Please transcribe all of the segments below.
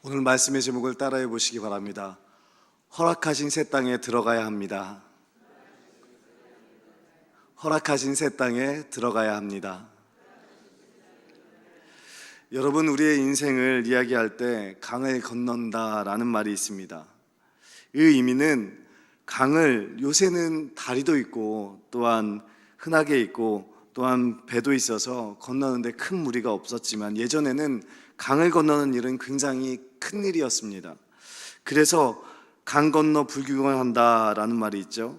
오늘 말씀의 제목을 따라해 보시기 바랍니다. 허락하신 새 땅에 들어가야 합니다. 허락하신 새 땅에 들어가야 합니다. 여러분, 우리의 인생을 이야기할 때 강을 건넌다라는 말이 있습니다. 이 의미는 강을, 요새는 다리도 있고 또한 흔하게 있고 또한 배도 있어서 건너는데 큰 무리가 없었지만, 예전에는 강을 건너는 일은 굉장히 큰 일이었습니다. 그래서 강 건너 불규경을 한다라는 말이 있죠.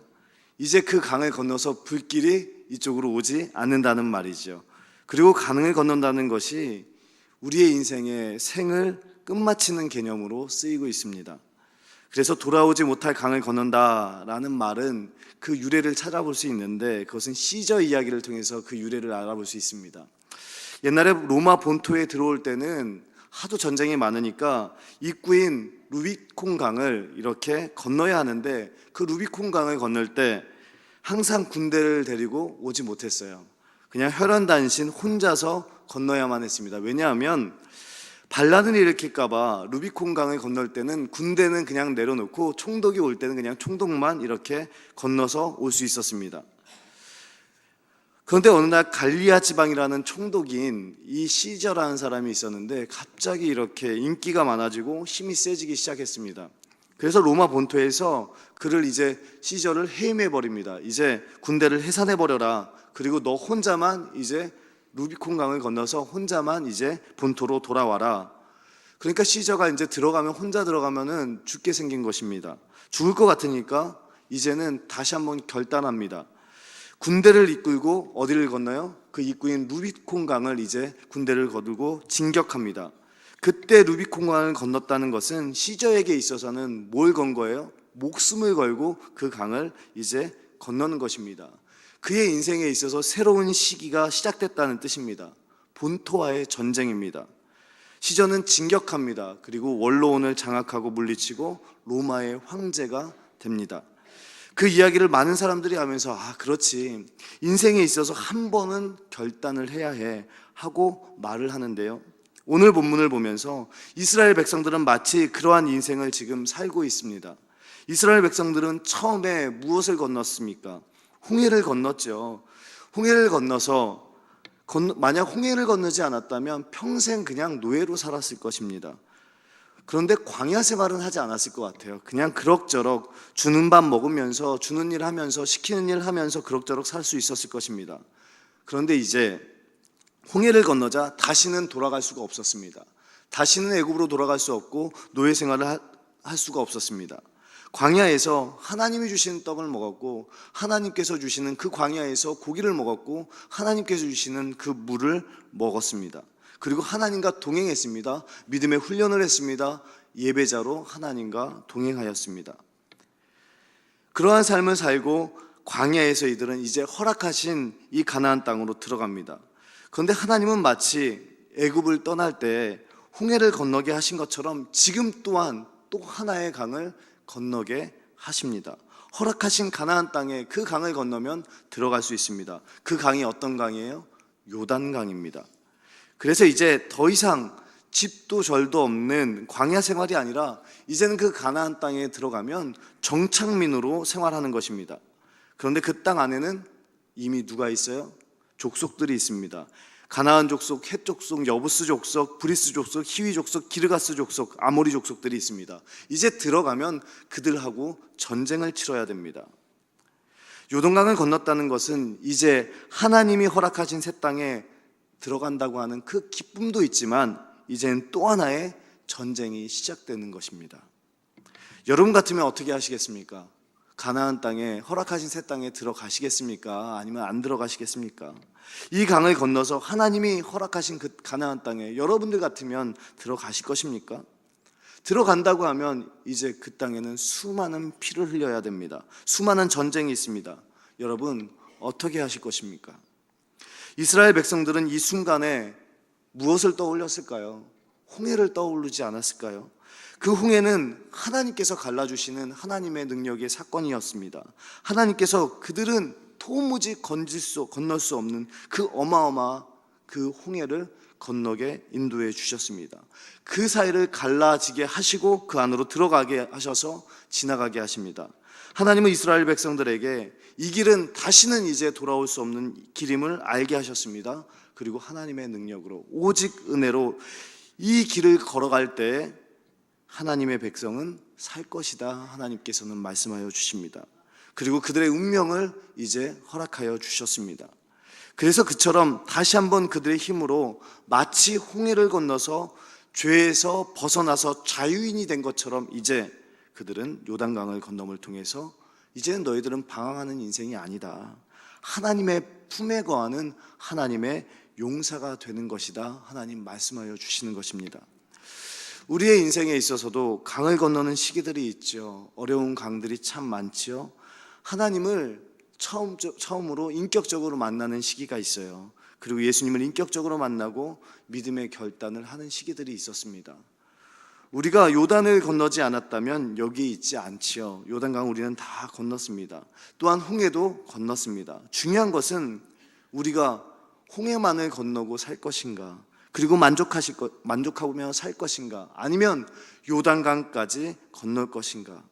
이제 그 강을 건너서 불길이 이쪽으로 오지 않는다는 말이죠. 그리고 강을 건넌다는 것이 우리의 인생의 생을 끝마치는 개념으로 쓰이고 있습니다. 그래서 돌아오지 못할 강을 건넌다라는 말은 그 유래를 찾아볼 수 있는데, 그것은 시저 이야기를 통해서 그 유래를 알아볼 수 있습니다. 옛날에 로마 본토에 들어올 때는 하도 전쟁이 많으니까 입구인 루비콘 강을 이렇게 건너야 하는데, 그 루비콘 강을 건널 때 항상 군대를 데리고 오지 못했어요. 그냥 혈연단신 혼자서 건너야만 했습니다. 왜냐하면 반란을 일으킬까봐 루비콘 강을 건널 때는 군대는 그냥 내려놓고 총독이 올 때는 그냥 총독만 이렇게 건너서 올 수 있었습니다. 그런데 어느 날 갈리아 지방이라는 총독인 이 시저라는 사람이 있었는데, 갑자기 이렇게 인기가 많아지고 힘이 세지기 시작했습니다. 그래서 로마 본토에서 그를 이제 시저를 해임해버립니다. 이제 군대를 해산해버려라. 그리고 너 혼자만 이제 루비콘 강을 건너서 혼자만 이제 본토로 돌아와라. 그러니까 시저가 이제 혼자 들어가면은 죽게 생긴 것입니다. 죽을 것 같으니까 이제는 다시 한번 결단합니다. 군대를 이끌고 어디를 건너요? 그 입구인 루비콘 강을 이제 군대를 거두고 진격합니다. 그때 루비콘 강을 건넜다는 것은 시저에게 있어서는 뭘 건 거예요? 목숨을 걸고 그 강을 이제 건너는 것입니다. 그의 인생에 있어서 새로운 시기가 시작됐다는 뜻입니다. 본토와의 전쟁입니다. 시저는 진격합니다. 그리고 원로원을 장악하고 물리치고 로마의 황제가 됩니다. 그 이야기를 많은 사람들이 하면서 그렇지, 인생에 있어서 한 번은 결단을 해야 해 하고 말을 하는데요, 오늘 본문을 보면서 이스라엘 백성들은 마치 그러한 인생을 지금 살고 있습니다. 이스라엘 백성들은 처음에 무엇을 건넜습니까? 홍해를 건넜죠. 홍해를 건너서 만약 홍해를 건너지 않았다면 평생 그냥 노예로 살았을 것입니다. 그런데 광야 생활은 하지 않았을 것 같아요. 그냥 그럭저럭 주는 밥 먹으면서 주는 일 하면서 시키는 일 하면서 그럭저럭 살 수 있었을 것입니다. 그런데 이제 홍해를 건너자 다시는 돌아갈 수가 없었습니다. 다시는 애굽으로 돌아갈 수 없고 노예 생활을 할 수가 없었습니다. 광야에서 하나님이 주시는 떡을 먹었고, 하나님께서 주시는 그 광야에서 고기를 먹었고, 하나님께서 주시는 그 물을 먹었습니다. 그리고 하나님과 동행했습니다. 믿음의 훈련을 했습니다. 예배자로 하나님과 동행하였습니다. 그러한 삶을 살고 광야에서 이들은 이제 허락하신 이 가나안 땅으로 들어갑니다. 그런데 하나님은 마치 애굽을 떠날 때 홍해를 건너게 하신 것처럼 지금 또한 또 하나의 강을 건너게 하십니다. 허락하신 가나안 땅에 그 강을 건너면 들어갈 수 있습니다. 그 강이 어떤 강이에요? 요단강입니다. 그래서 이제 더 이상 집도 절도 없는 광야 생활이 아니라 이제는 그 가나안 땅에 들어가면 정착민으로 생활하는 것입니다. 그런데 그 땅 안에는 이미 누가 있어요? 족속들이 있습니다. 가나안 족속, 헷 족속, 여부스 족속, 브리스 족속, 히위 족속, 기르가스 족속, 아모리 족속들이 있습니다. 이제 들어가면 그들하고 전쟁을 치러야 됩니다. 요단강을 건넜다는 것은 이제 하나님이 허락하신 새 땅에 들어간다고 하는 그 기쁨도 있지만, 이젠 또 하나의 전쟁이 시작되는 것입니다. 여러분 같으면 어떻게 하시겠습니까? 가나안 땅에, 허락하신 새 땅에 들어가시겠습니까? 아니면 안 들어가시겠습니까? 이 강을 건너서 하나님이 허락하신 그 가나안 땅에 여러분들 같으면 들어가실 것입니까? 들어간다고 하면 이제 그 땅에는 수많은 피를 흘려야 됩니다. 수많은 전쟁이 있습니다. 여러분, 어떻게 하실 것입니까? 이스라엘 백성들은 이 순간에 무엇을 떠올렸을까요? 홍해를 떠오르지 않았을까요? 그 홍해는 하나님께서 갈라주시는 하나님의 능력의 사건이었습니다. 하나님께서 그들은 도무지 건널 수 없는 그 어마어마한 그 홍해를 건너게 인도해 주셨습니다. 그 사이를 갈라지게 하시고 그 안으로 들어가게 하셔서 지나가게 하십니다. 하나님은 이스라엘 백성들에게 이 길은 다시는 이제 돌아올 수 없는 길임을 알게 하셨습니다. 그리고 하나님의 능력으로 오직 은혜로 이 길을 걸어갈 때 하나님의 백성은 살 것이다, 하나님께서는 말씀하여 주십니다. 그리고 그들의 운명을 이제 허락하여 주셨습니다. 그래서 그처럼 다시 한번 그들의 힘으로 마치 홍해를 건너서 죄에서 벗어나서 자유인이 된 것처럼 이제 그들은 요단강을 건너을 통해서 이제는 너희들은 방황하는 인생이 아니다, 하나님의 품에 거하는 하나님의 용사가 되는 것이다, 하나님 말씀하여 주시는 것입니다. 우리의 인생에 있어서도 강을 건너는 시기들이 있죠. 어려운 강들이 참 많지요. 하나님을 처음으로 인격적으로 만나는 시기가 있어요. 그리고 예수님을 인격적으로 만나고 믿음의 결단을 하는 시기들이 있었습니다. 우리가 요단을 건너지 않았다면 여기 있지 않지요. 요단강 우리는 다 건넜습니다. 또한 홍해도 건넜습니다. 중요한 것은 우리가 홍해만을 건너고 살 것인가, 그리고 만족하며 살 것인가, 아니면 요단강까지 건널 것인가.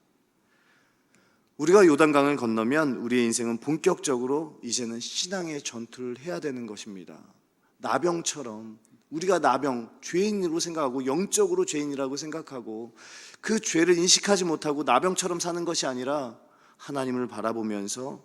우리가 요단강을 건너면 우리의 인생은 본격적으로 이제는 신앙의 전투를 해야 되는 것입니다. 나병처럼 우리가 죄인으로 생각하고 영적으로 죄인이라고 생각하고 그 죄를 인식하지 못하고 나병처럼 사는 것이 아니라 하나님을 바라보면서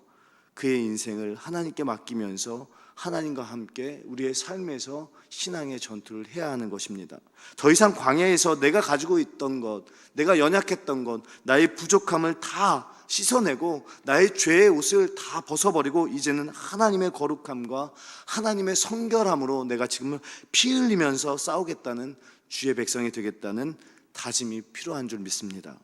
그의 인생을 하나님께 맡기면서 하나님과 함께 우리의 삶에서 신앙의 전투를 해야 하는 것입니다. 더 이상 광야에서 내가 가지고 있던 것, 내가 연약했던 것, 나의 부족함을 다 씻어내고 나의 죄의 옷을 다 벗어버리고 이제는 하나님의 거룩함과 하나님의 성결함으로 내가 지금 피 흘리면서 싸우겠다는 주의 백성이 되겠다는 다짐이 필요한 줄 믿습니다.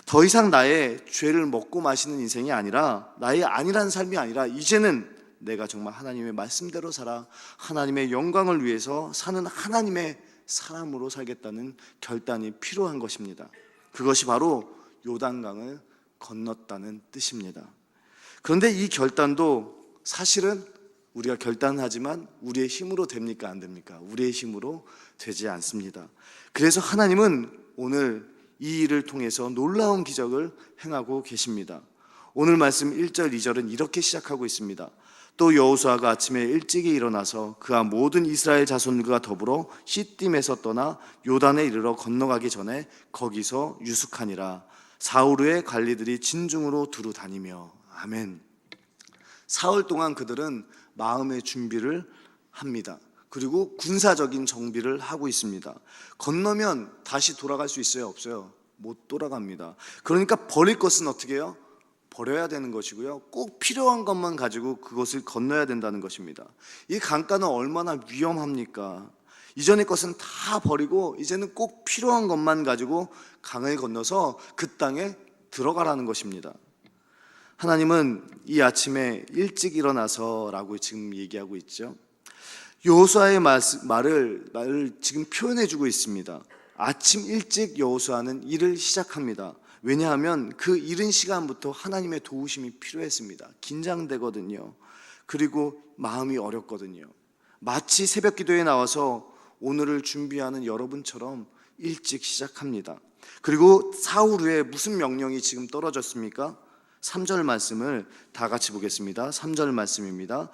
더 이상 나의 죄를 먹고 마시는 인생이 아니라, 나의 안일한 삶이 아니라 이제는 내가 정말 하나님의 말씀대로 살아 하나님의 영광을 위해서 사는 하나님의 사람으로 살겠다는 결단이 필요한 것입니다. 그것이 바로 요단강을 건넜다는 뜻입니다. 그런데 이 결단도 사실은 우리가 결단하지만 우리의 힘으로 됩니까? 안 됩니까? 우리의 힘으로 되지 않습니다. 그래서 하나님은 오늘 이 일을 통해서 놀라운 기적을 행하고 계십니다. 오늘 말씀 1절, 2절은 이렇게 시작하고 있습니다. 또 여호수아가 아침에 일찍이 일어나서 그와 모든 이스라엘 자손과 더불어 시딤에서 떠나 요단에 이르러 건너가기 전에 거기서 유숙하니라. 사흘 후에 관리들이 진중으로 두루 다니며. 아멘. 사흘 동안 그들은 마음의 준비를 합니다. 그리고 군사적인 정비를 하고 있습니다. 건너면 다시 돌아갈 수 있어요? 없어요? 못 돌아갑니다. 그러니까 버릴 것은 어떻게 해요? 버려야 되는 것이고요, 꼭 필요한 것만 가지고 그것을 건너야 된다는 것입니다. 이 강가는 얼마나 위험합니까? 이전의 것은 다 버리고 이제는 꼭 필요한 것만 가지고 강을 건너서 그 땅에 들어가라는 것입니다. 하나님은 이 아침에 일찍 일어나서 라고 지금 얘기하고 있죠. 여호수아의 말을 지금 표현해 주고 있습니다. 아침 일찍 여호수아는 일을 시작합니다. 왜냐하면 그 이른 시간부터 하나님의 도우심이 필요했습니다. 긴장되거든요. 그리고 마음이 어렵거든요. 마치 새벽 기도에 나와서 오늘을 준비하는 여러분처럼 일찍 시작합니다. 그리고 사흘 후에 무슨 명령이 지금 떨어졌습니까? 3절 말씀을 다 같이 보겠습니다. 3절 말씀입니다.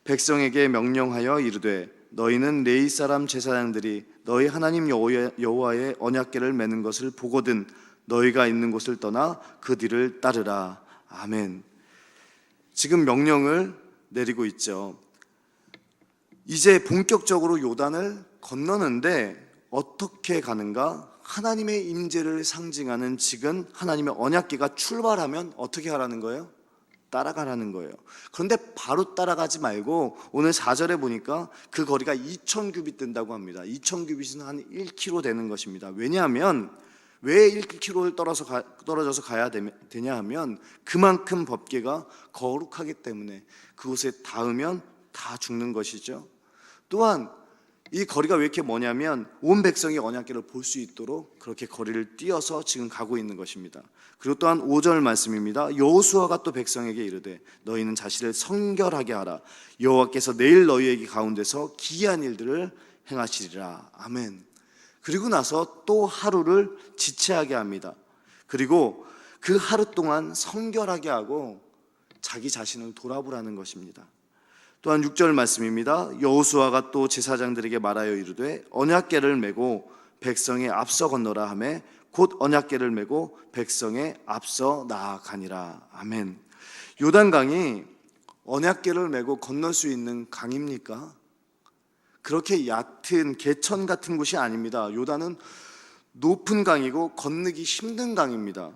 백성에게 명령하여 이르되 너희는 레위 사람 제사장들이 너희 하나님 여호와의 언약궤를 매는 것을 보거든 너희가 있는 곳을 떠나 그 뒤를 따르라. 아멘. 지금 명령을 내리고 있죠. 이제 본격적으로 요단을 건너는데 어떻게 가는가? 하나님의 임재를 상징하는 지금 하나님의 언약궤가 출발하면 어떻게 하라는 거예요? 따라가라는 거예요. 그런데 바로 따라가지 말고 오늘 4절에 보니까 그 거리가 2000규빗 된다고 합니다. 2000규빗은 한 1km 되는 것입니다. 왜냐하면 왜 1km를 떨어져서 가야 되냐 하면 그만큼 법궤가 거룩하기 때문에 그곳에 닿으면 다 죽는 것이죠. 또한 이 거리가 왜 이렇게 뭐냐면 온 백성이 언약궤를 볼 수 있도록 그렇게 거리를 뛰어서 지금 가고 있는 것입니다. 그리고 또한 5절 말씀입니다. 여호수아가 또 백성에게 이르되 너희는 자신을 성결하게 하라. 여호와께서 내일 너희에게 가운데서 기이한 일들을 행하시리라. 아멘. 그리고 나서 또 하루를 지체하게 합니다. 그리고 그 하루 동안 성결하게 하고 자기 자신을 돌아보라는 것입니다. 또한 6절 말씀입니다. 여호수아가 또 제사장들에게 말하여 이르되 언약궤를 메고 백성의 앞서 건너라 하매 곧 언약궤를 메고 백성의 앞서 나아가니라. 아멘. 요단강이 언약궤를 메고 건널 수 있는 강입니까? 그렇게 얕은 개천 같은 곳이 아닙니다. 요단은 높은 강이고 건너기 힘든 강입니다.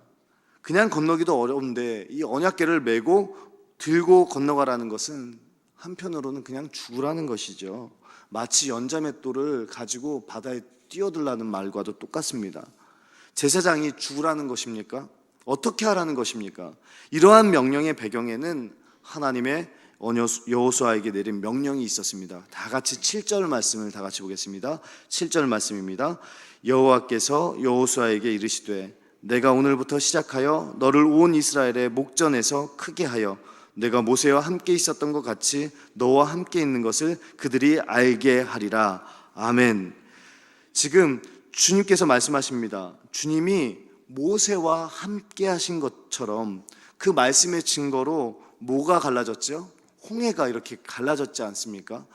그냥 건너기도 어려운데 이 언약궤를 메고 들고 건너가라는 것은 한편으로는 그냥 죽으라는 것이죠. 마치 연자맷돌을 가지고 바다에 뛰어들라는 말과도 똑같습니다. 제사장이 죽으라는 것입니까? 어떻게 하라는 것입니까? 이러한 명령의 배경에는 하나님의 여호수아에게 내린 명령이 있었습니다. 다 같이 7절 말씀을 다 같이 보겠습니다. 7절 말씀입니다. 여호와께서 여호수아에게 이르시되 내가 오늘부터 시작하여 너를 온 이스라엘의 목전에서 크게 하여 내가 모세와 함께 있었던 것 같이 너와 함께 있는 것을 그들이 알게 하리라. 아멘. 지금 주님께서 말씀하십니다. 주님이 모세와 함께 하신 것처럼 그 말씀의 증거로 뭐가 갈라졌죠? 홍해가 이렇게 갈라졌지 않습니까?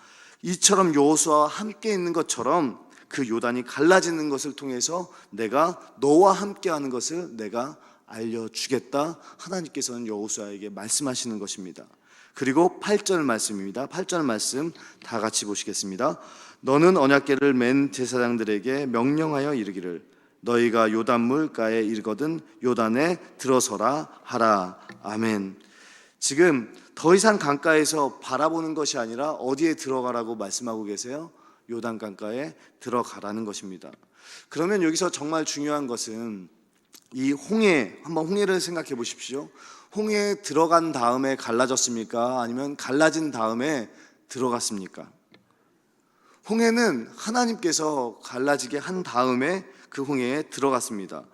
이처럼 여호수아와 함께 있는 것처럼 그 요단이 갈라지는 것을 통해서 내가 너와 함께 하는 것을 내가 알려주겠다. 하나님께서는 여호수아에게 말씀하시는 것입니다. 그리고 8절 말씀입니다. 8절 말씀 다 같이 보시겠습니다. 너는 언약궤를 맨 제사장들에게 명령하여 이르기를 너희가 요단 물가에 이르거든 요단에 들어서라 하라. 아멘. 지금 더 이상 강가에서 바라보는 것이 아니라 어디에 들어가라고 말씀하고 계세요? 요단 강가에 들어가라는 것입니다. 그러면 여기서 정말 중요한 것은 이 홍해, 한번 홍해를 생각해 보십시오. 홍해에 들어간 다음에 갈라졌습니까? 아니면 갈라진 다음에 들어갔습니까? 홍해는 하나님께서 갈라지게 한 다음에 그 홍해에 들어갔습니다.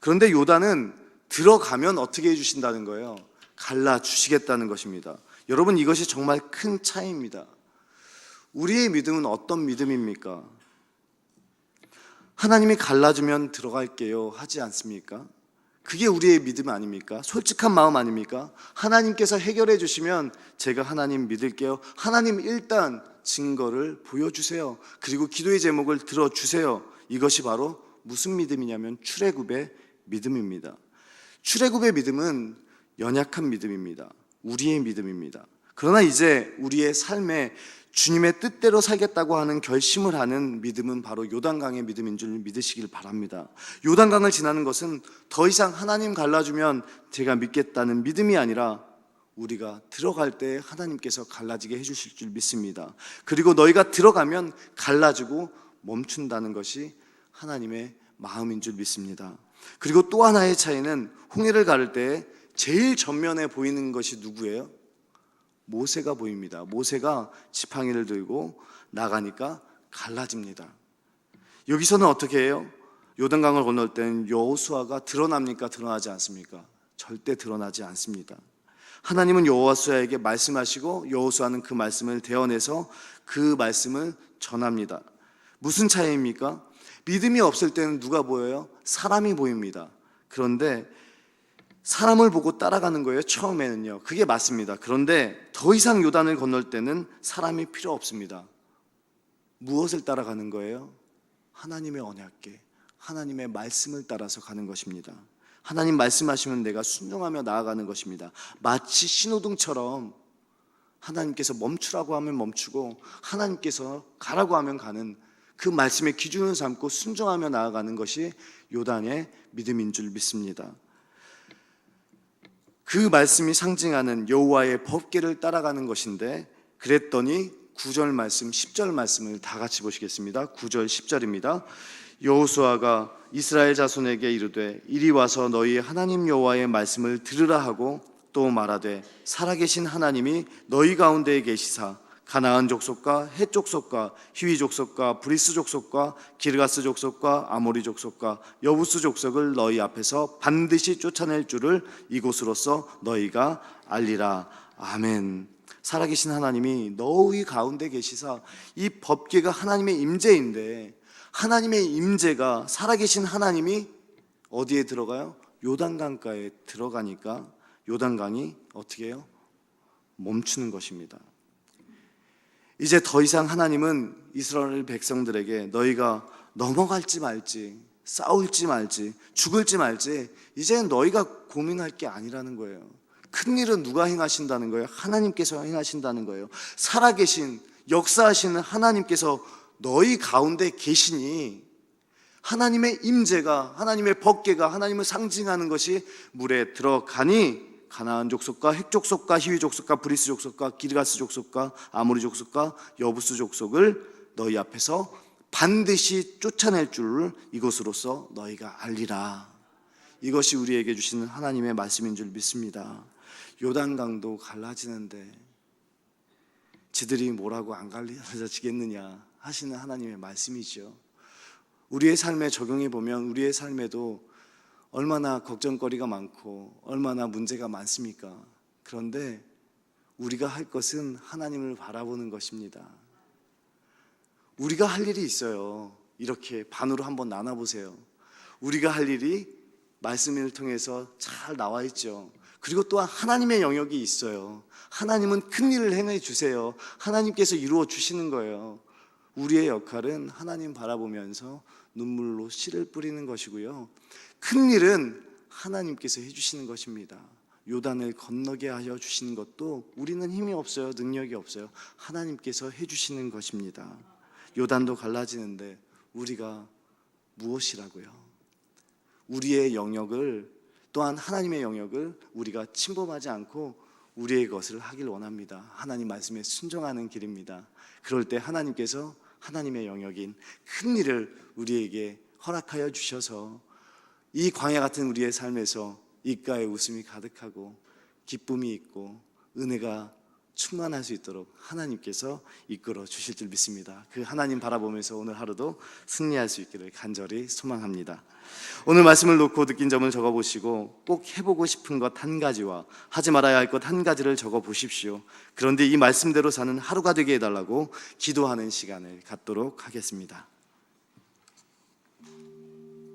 그런데 요단은 들어가면 어떻게 해주신다는 거예요? 갈라주시겠다는 것입니다. 여러분, 이것이 정말 큰 차이입니다. 우리의 믿음은 어떤 믿음입니까? 하나님이 갈라주면 들어갈게요 하지 않습니까? 그게 우리의 믿음 아닙니까? 솔직한 마음 아닙니까? 하나님께서 해결해 주시면 제가 하나님 믿을게요. 하나님 일단 증거를 보여주세요. 그리고 기도의 제목을 들어주세요. 이것이 바로 무슨 믿음이냐면 출애굽의 믿음입니다. 출애굽의 믿음은 연약한 믿음입니다. 우리의 믿음입니다. 그러나 이제 우리의 삶에 주님의 뜻대로 살겠다고 하는 결심을 하는 믿음은 바로 요단강의 믿음인 줄 믿으시길 바랍니다. 요단강을 지나는 것은 더 이상 하나님 갈라주면 제가 믿겠다는 믿음이 아니라 우리가 들어갈 때 하나님께서 갈라지게 해주실 줄 믿습니다. 그리고 너희가 들어가면 갈라지고 멈춘다는 것이 하나님의 마음인 줄 믿습니다. 그리고 또 하나의 차이는 홍해를 가를 때 제일 전면에 보이는 것이 누구예요? 모세가 보입니다. 모세가 지팡이를 들고 나가니까 갈라집니다. 여기서는 어떻게 해요? 요단강을 건널 때는 여호수아가 드러납니까? 드러나지 않습니까? 절대 드러나지 않습니다. 하나님은 여호수아에게 말씀하시고 여호수아는 그 말씀을 대언해서 그 말씀을 전합니다. 무슨 차이입니까? 믿음이 없을 때는 누가 보여요? 사람이 보입니다. 그런데 사람을 보고 따라가는 거예요. 처음에는요. 그게 맞습니다. 그런데 더 이상 요단을 건널 때는 사람이 필요 없습니다. 무엇을 따라가는 거예요? 하나님의 언약궤, 하나님의 말씀을 따라서 가는 것입니다. 하나님 말씀하시면 내가 순종하며 나아가는 것입니다. 마치 신호등처럼 하나님께서 멈추라고 하면 멈추고 하나님께서 가라고 하면 가는 그 말씀의 기준을 삼고 순종하며 나아가는 것이 요단의 믿음인 줄 믿습니다. 그 말씀이 상징하는 여호와의 법궤를 따라가는 것인데, 그랬더니 9절 말씀, 10절 말씀을 다 같이 보시겠습니다. 9절 10절입니다. 여호수아가 이스라엘 자손에게 이르되 이리 와서 너희 하나님 여호와의 말씀을 들으라 하고 또 말하되 살아계신 하나님이 너희 가운데에 계시사 가나안 족속과 헷 족속과 히위 족속과 브리스 족속과 기르가스 족속과 아모리 족속과 여부스 족속을 너희 앞에서 반드시 쫓아낼 줄을 이곳으로서 너희가 알리라. 아멘. 살아계신 하나님이 너희 가운데 계시사, 이 법궤가 하나님의 임재인데, 하나님의 임재가, 살아계신 하나님이 어디에 들어가요? 요단강가에 들어가니까 요단강이 어떻게 해요? 멈추는 것입니다. 이제 더 이상 하나님은 이스라엘 백성들에게 너희가 넘어갈지 말지, 싸울지 말지, 죽을지 말지, 이제 너희가 고민할 게 아니라는 거예요. 큰일은 누가 행하신다는 거예요? 하나님께서 행하신다는 거예요. 살아계신, 역사하시는 하나님께서 너희 가운데 계시니, 하나님의 임재가, 하나님의 법궤가, 하나님을 상징하는 것이 물에 들어가니, 가나안 족속과 헷 족속과 히위 족속과 브리스 족속과 기르가스 족속과 아모리 족속과 여부스 족속을 너희 앞에서 반드시 쫓아낼 줄을 이것으로써 너희가 알리라. 이것이 우리에게 주시는 하나님의 말씀인 줄 믿습니다. 요단강도 갈라지는데 지들이 뭐라고 안 갈라지겠느냐 하시는 하나님의 말씀이죠. 우리의 삶에 적용해 보면 우리의 삶에도 얼마나 걱정거리가 많고 얼마나 문제가 많습니까? 그런데 우리가 할 것은 하나님을 바라보는 것입니다. 우리가 할 일이 있어요. 이렇게 반으로 한번 나눠보세요. 우리가 할 일이 말씀을 통해서 잘 나와 있죠. 그리고 또한 하나님의 영역이 있어요. 하나님은 큰 일을 행해 주세요. 하나님께서 이루어 주시는 거예요. 우리의 역할은 하나님 바라보면서 눈물로 씨를 뿌리는 것이고요, 큰 일은 하나님께서 해주시는 것입니다. 요단을 건너게 하여 주시는 것도 우리는 힘이 없어요. 능력이 없어요. 하나님께서 해주시는 것입니다. 요단도 갈라지는데 우리가 무엇이라고요? 우리의 영역을, 또한 하나님의 영역을 우리가 침범하지 않고 우리의 것을 하길 원합니다. 하나님 말씀에 순종하는 길입니다. 그럴 때 하나님께서 하나님의 영역인 큰 일을 우리에게 허락하여 주셔서 이 광야 같은 우리의 삶에서 입가에 웃음이 가득하고 기쁨이 있고 은혜가 충만할 수 있도록 하나님께서 이끌어 주실 줄 믿습니다. 그 하나님 바라보면서 오늘 하루도 승리할 수 있기를 간절히 소망합니다. 오늘 말씀을 놓고 느낀 점을 적어보시고 꼭 해보고 싶은 것 한 가지와 하지 말아야 할 것 한 가지를 적어보십시오. 그런데 이 말씀대로 사는 하루가 되게 해달라고 기도하는 시간을 갖도록 하겠습니다.